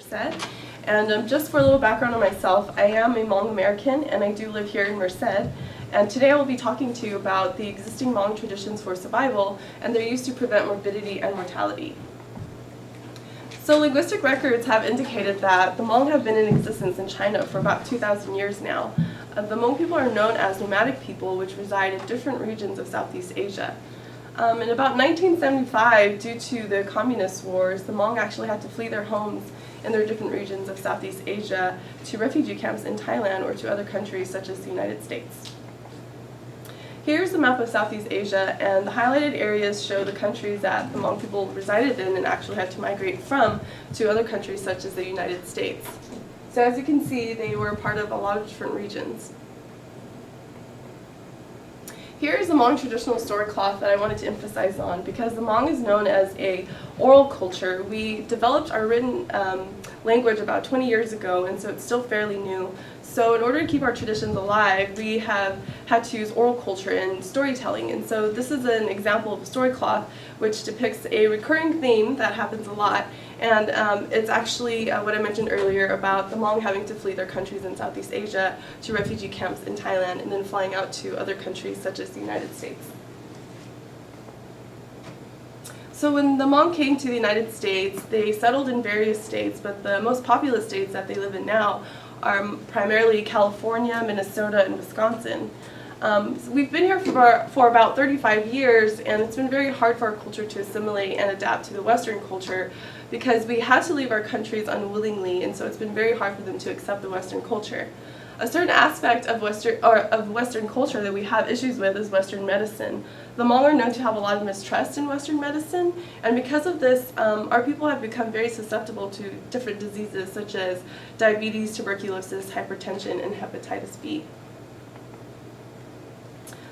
Merced. And just for a little background on myself, I am a Hmong American and I do live here in Merced. And today I will be talking to you about the existing Hmong traditions for survival and their use to prevent morbidity and mortality. So linguistic records have indicated that the Hmong have been in existence in China for about 2,000 years now. The Hmong people are known as nomadic people which reside in different regions of Southeast Asia. In about 1975, due to the communist wars, the Hmong actually had to flee their homes in their different regions of Southeast Asia to refugee camps in Thailand or to other countries such as the United States. Here's the map of Southeast Asia, and the highlighted areas show the countries that the Hmong people resided in and actually had to migrate from to other countries such as the United States. So as you can see, they were part of a lot of different regions. Here is the Hmong traditional story cloth that I wanted to emphasize on. Because the Hmong is known as an oral culture, we developed our written language about 20 years ago, and so it's still fairly new. So in order to keep our traditions alive, we have had to use oral culture and storytelling. And so this is an example of a story cloth which depicts a recurring theme that happens a lot. And it's actually what I mentioned earlier about the Hmong having to flee their countries in Southeast Asia to refugee camps in Thailand and then flying out to other countries such as the United States. So when the Hmong came to the United States, they settled in various states, but the most populous states that they live in now are primarily California, Minnesota, and Wisconsin. So we've been here for about 35 years, and it's been very hard for our culture to assimilate and adapt to the Western culture because we had to leave our countries unwillingly, and so it's been very hard for them to accept the Western culture. A certain aspect of Western culture that we have issues with is Western medicine. The Hmong are known to have a lot of mistrust in Western medicine, and because of this, our people have become very susceptible to different diseases such as diabetes, tuberculosis, hypertension, and hepatitis B.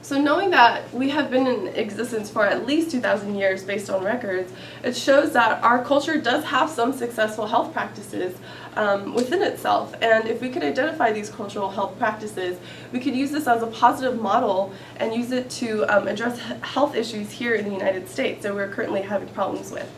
So knowing that we have been in existence for at least 2,000 years based on records, it shows that our culture does have some successful health practices within itself. And if we could identify these cultural health practices, we could use this as a positive model and use it to address health issues here in the United States that we're currently having problems with.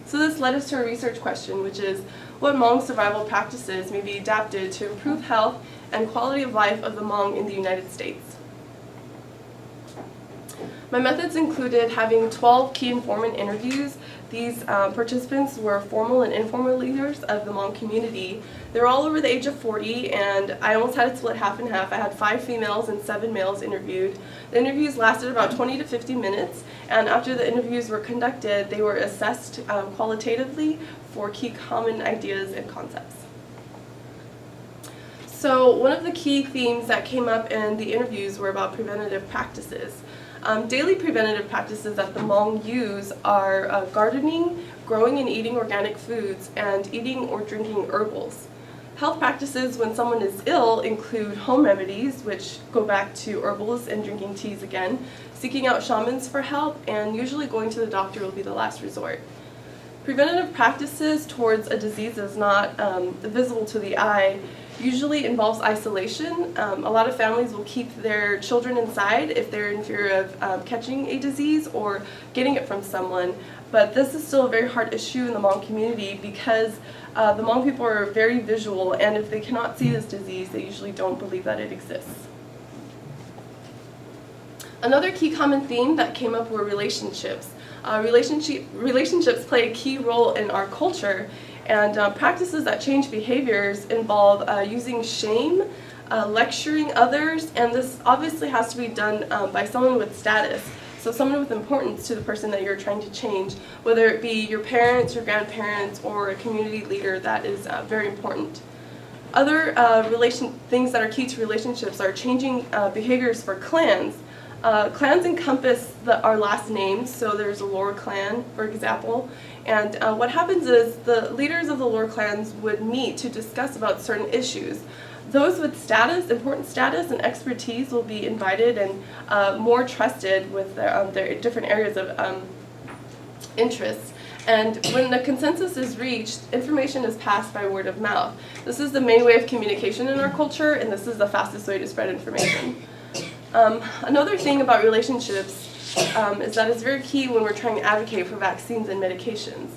So this led us to a research question, which is what Hmong survival practices may be adapted to improve health and quality of life of the Hmong in the United States. My methods included having 12 key informant interviews. These participants were formal and informal leaders of the Hmong community. They were all over the age of 40, and I almost had it split half and half. I had 5 females and 7 males interviewed. The interviews lasted about 20 to 50 minutes, and after the interviews were conducted, they were assessed qualitatively for key common ideas and concepts. So one of the key themes that came up in the interviews were about preventative practices. Daily preventative practices that the Hmong use are gardening, growing and eating organic foods, and eating or drinking herbals. Health practices when someone is ill include home remedies, which go back to herbals and drinking teas again, seeking out shamans for help, and usually going to the doctor will be the last resort. Preventative practices towards a disease that's not visible to the eye usually involves isolation. A lot of families will keep their children inside if they're in fear of catching a disease or getting it from someone. But this is still a very hard issue in the Hmong community because the Hmong people are very visual, and if they cannot see this disease, they usually don't believe that it exists. Another key common theme that came up were relationships. Relationships play a key role in our culture, and practices that change behaviors involve using shame, lecturing others, and this obviously has to be done by someone with status. So someone with importance to the person that you're trying to change, whether it be your parents, your grandparents, or a community leader, that is very important. Other things that are key to relationships are changing behaviors for clans. Clans encompass our last names, so there's a Lor clan, for example, and what happens is the leaders of the Lor clans would meet to discuss about certain issues. Those with status, important status and expertise will be invited and more trusted with their different areas of interest. And when the consensus is reached, information is passed by word of mouth. This is the main way of communication in our culture, and this is the fastest way to spread information. Another thing about relationships is that it's very key when we're trying to advocate for vaccines and medications.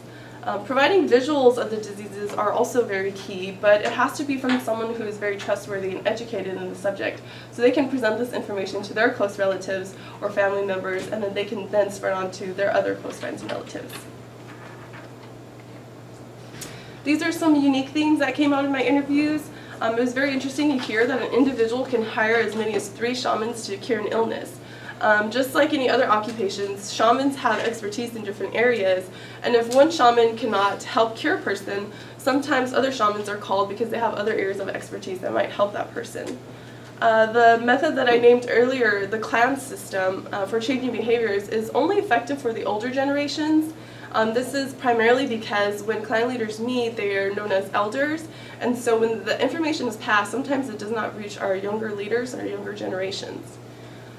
Providing visuals of the diseases are also very key, but it has to be from someone who is very trustworthy and educated in the subject, so they can present this information to their close relatives or family members, and then they can then spread on to their other close friends and relatives. These are some unique things that came out of my interviews. It was very interesting to hear that an individual can hire as many as 3 shamans to cure an illness. Just like any other occupations, shamans have expertise in different areas, and if one shaman cannot help cure a person, sometimes other shamans are called because they have other areas of expertise that might help that person. The method that I named earlier, the clan system for changing behaviors, is only effective for the older generations. This is primarily because when clan leaders meet, they are known as elders, and so when the information is passed, sometimes it does not reach our younger leaders or younger generations.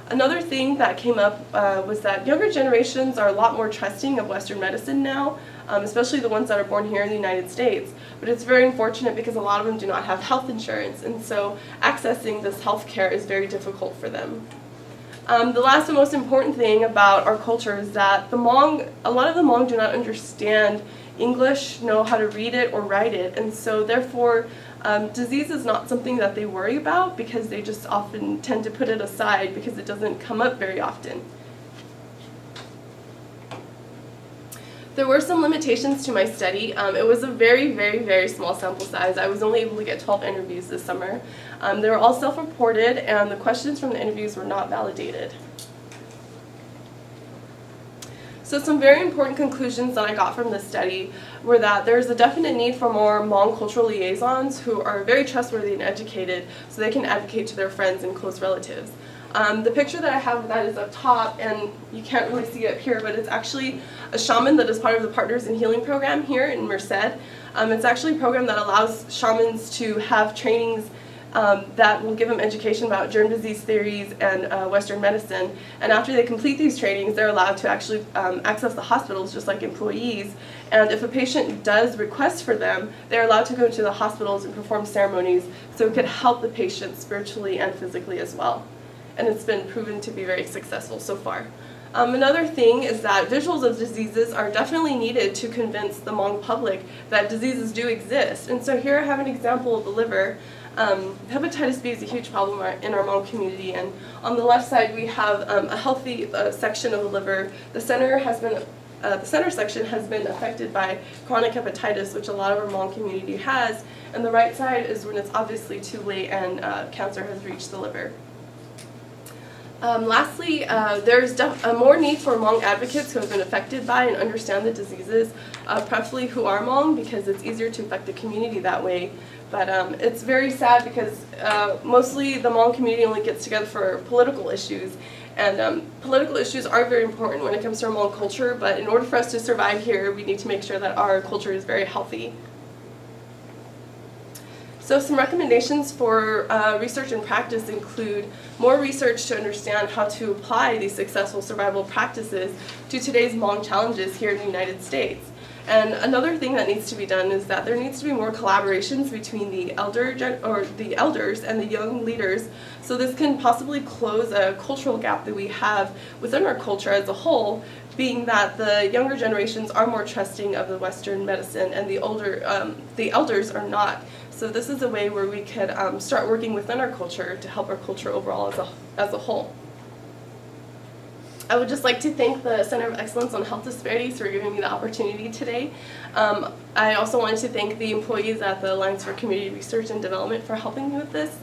Another thing that came up was that younger generations are a lot more trusting of Western medicine now, especially the ones that are born here in the United States. But it's very unfortunate because a lot of them do not have health insurance, and so accessing this health care is very difficult for them. The last and most important thing about our culture is that a lot of the Hmong do not understand English, know how to read it or write it, and so therefore disease is not something that they worry about because they just often tend to put it aside because it doesn't come up very often. There were some limitations to my study. It was a very, very, very small sample size. I was only able to get 12 interviews this summer. They were all self-reported, and the questions from the interviews were not validated. So some very important conclusions that I got from this study were that there's a definite need for more Hmong cultural liaisons who are very trustworthy and educated so they can advocate to their friends and close relatives. The picture that I have of that is up top, and you can't really see it up here, but it's actually a shaman that is part of the Partners in Healing program here in Merced. It's actually a program that allows shamans to have trainings that will give them education about germ disease theories and Western medicine. And after they complete these trainings, they're allowed to actually access the hospitals just like employees. And if a patient does request for them, they're allowed to go to the hospitals and perform ceremonies so it could help the patient spiritually and physically as well. And it's been proven to be very successful so far. Another thing is that visuals of diseases are definitely needed to convince the Hmong public that diseases do exist. And so here I have an example of the liver. Hepatitis B is a huge problem in our Hmong community, and on the left side we have a healthy section of the liver. The center section has been affected by chronic hepatitis, which a lot of our Hmong community has, and the right side is when it's obviously too late and cancer has reached the liver. Lastly, there's more need for Hmong advocates who have been affected by and understand the diseases, preferably who are Hmong, because it's easier to affect the community that way. But it's very sad because mostly the Hmong community only gets together for political issues. And political issues are very important when it comes to our Hmong culture, but in order for us to survive here, we need to make sure that our culture is very healthy. So some recommendations for research and practice include more research to understand how to apply these successful survival practices to today's Hmong challenges here in the United States. And another thing that needs to be done is that there needs to be more collaborations between the elders and the young leaders, so this can possibly close a cultural gap that we have within our culture as a whole, being that the younger generations are more trusting of the Western medicine and the elders are not. So this is a way where we could start working within our culture to help our culture overall as a whole. I would just like to thank the Center of Excellence on Health Disparities for giving me the opportunity today. I also wanted to thank the employees at the Alliance for Community Research and Development for helping me with this.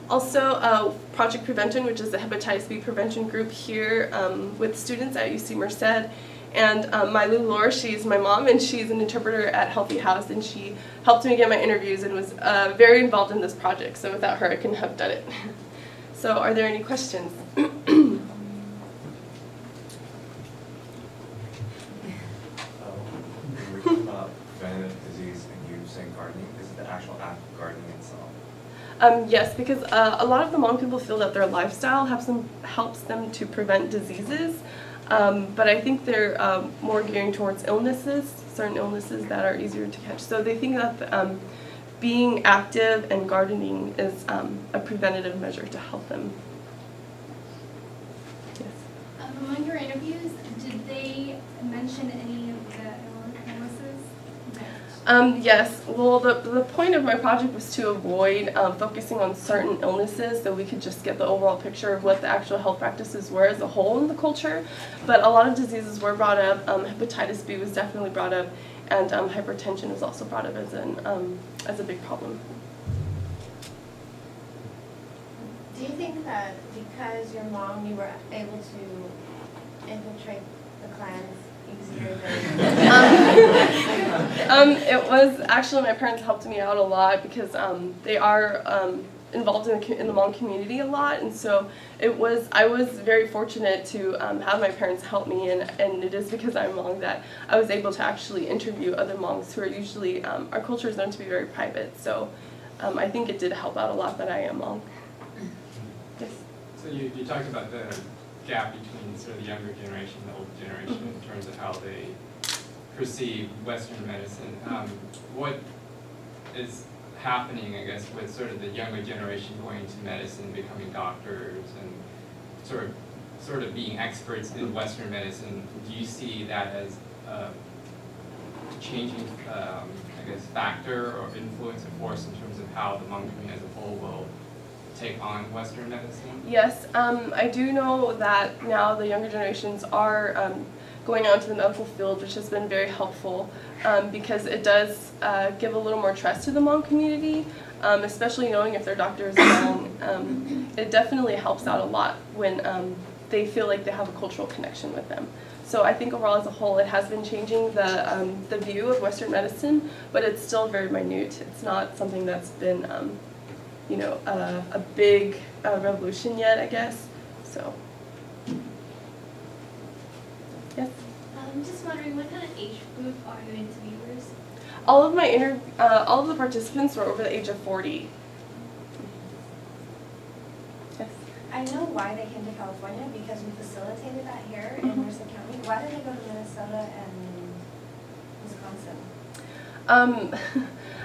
Also, Project Prevention, which is a hepatitis B prevention group here with students at UC Merced. And my Lor, she's my mom, and she's an interpreter at Healthy House, and she helped me get my interviews and was very involved in this project. So without her, I couldn't have done it. So are there any questions? Preventative disease and you saying gardening, is it the actual act of gardening itself? Yes, because a lot of the Hmong people feel that their lifestyle helps them to prevent diseases, but I think they're more gearing towards certain illnesses that are easier to catch. So they think that being active and gardening is a preventative measure to help them. Yes. Among your interviews, did they mention any of the illnesses? Yes, well, the point of my project was to avoid focusing on certain illnesses, so we could just get the overall picture of what the actual health practices were as a whole in the culture. But a lot of diseases were brought up. Hepatitis B was definitely brought up, and hypertension was also brought up as a big problem. Do you think that because you're Hmong, you were able to infiltrate the clans easier than? It was actually, my parents helped me out a lot because they are involved in the Hmong community a lot, and so I was very fortunate to have my parents help me, and it is because I'm Hmong that I was able to actually interview other Hmongs who are usually, our culture is known to be very private, so I think it did help out a lot that I am Hmong. Yes. So you talked about the gap between sort of the younger generation and the older generation in terms of how they perceive Western medicine. What is happening, I guess, with sort of the younger generation going into medicine, becoming doctors, and sort of being experts in Western medicine? Do you see that as a changing, I guess, factor or influence or force in terms of how the Hmong community as a whole will take on Western medicine? Yes, I do know that now the younger generations are going out into the medical field, which has been very helpful because it does give a little more trust to the Hmong community, especially knowing if their doctor is Hmong. It definitely helps out a lot when they feel like they have a cultural connection with them. So I think overall as a whole it has been changing the view of Western medicine, but it's still very minute. It's not something that's been a big revolution yet, I guess. So, yes. I'm just wondering, what kind of age group are your interviewers? All of the participants were over the age of 40. Yes. I know why they came to California because we facilitated that here in Merced County. Why did they go to Minnesota and Wisconsin?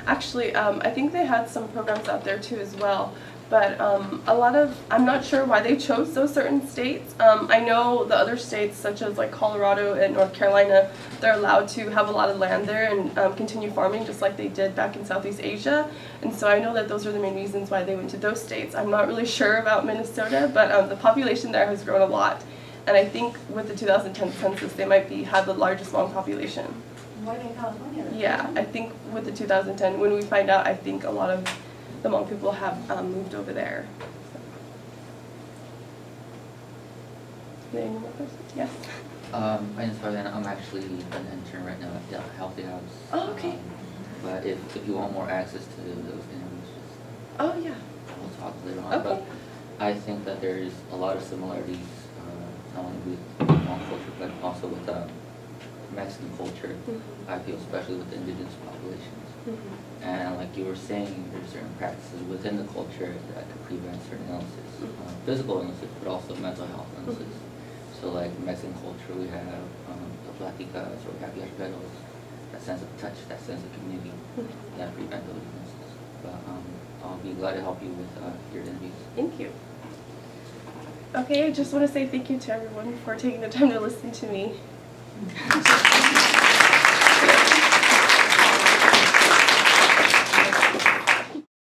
Actually, I think they had some programs out there too as well, but I'm not sure why they chose those certain states. I know the other states such as like Colorado and North Carolina, they're allowed to have a lot of land there and continue farming just like they did back in Southeast Asia, and so I know that those are the main reasons why they went to those states. I'm not really sure about Minnesota, but the population there has grown a lot, and I think with the 2010 census they might have the largest Hmong population. Why in California? Yeah, I think with the 2010, when we find out, I think a lot of the Hmong people have moved over there. So. Any more questions? Yes? I'm sorry, I'm actually an intern right now at the Healthy House. Oh, okay. But if you want more access to those interviews, just Oh, yeah. we'll talk later on. Okay. But I think that there's a lot of similarities, not only with Hmong culture, but also with Mexican culture. I feel especially with the indigenous populations. And like you were saying, there's certain practices within the culture that could prevent certain illnesses, physical illnesses, but also mental health illnesses. So like Mexican culture, we have the platicas or happy arpedos, that sense of touch, that sense of community that prevent those illnesses. But I'll be glad to help you with your interviews. Thank you. Okay, I just want to say thank you to everyone for taking the time to listen to me.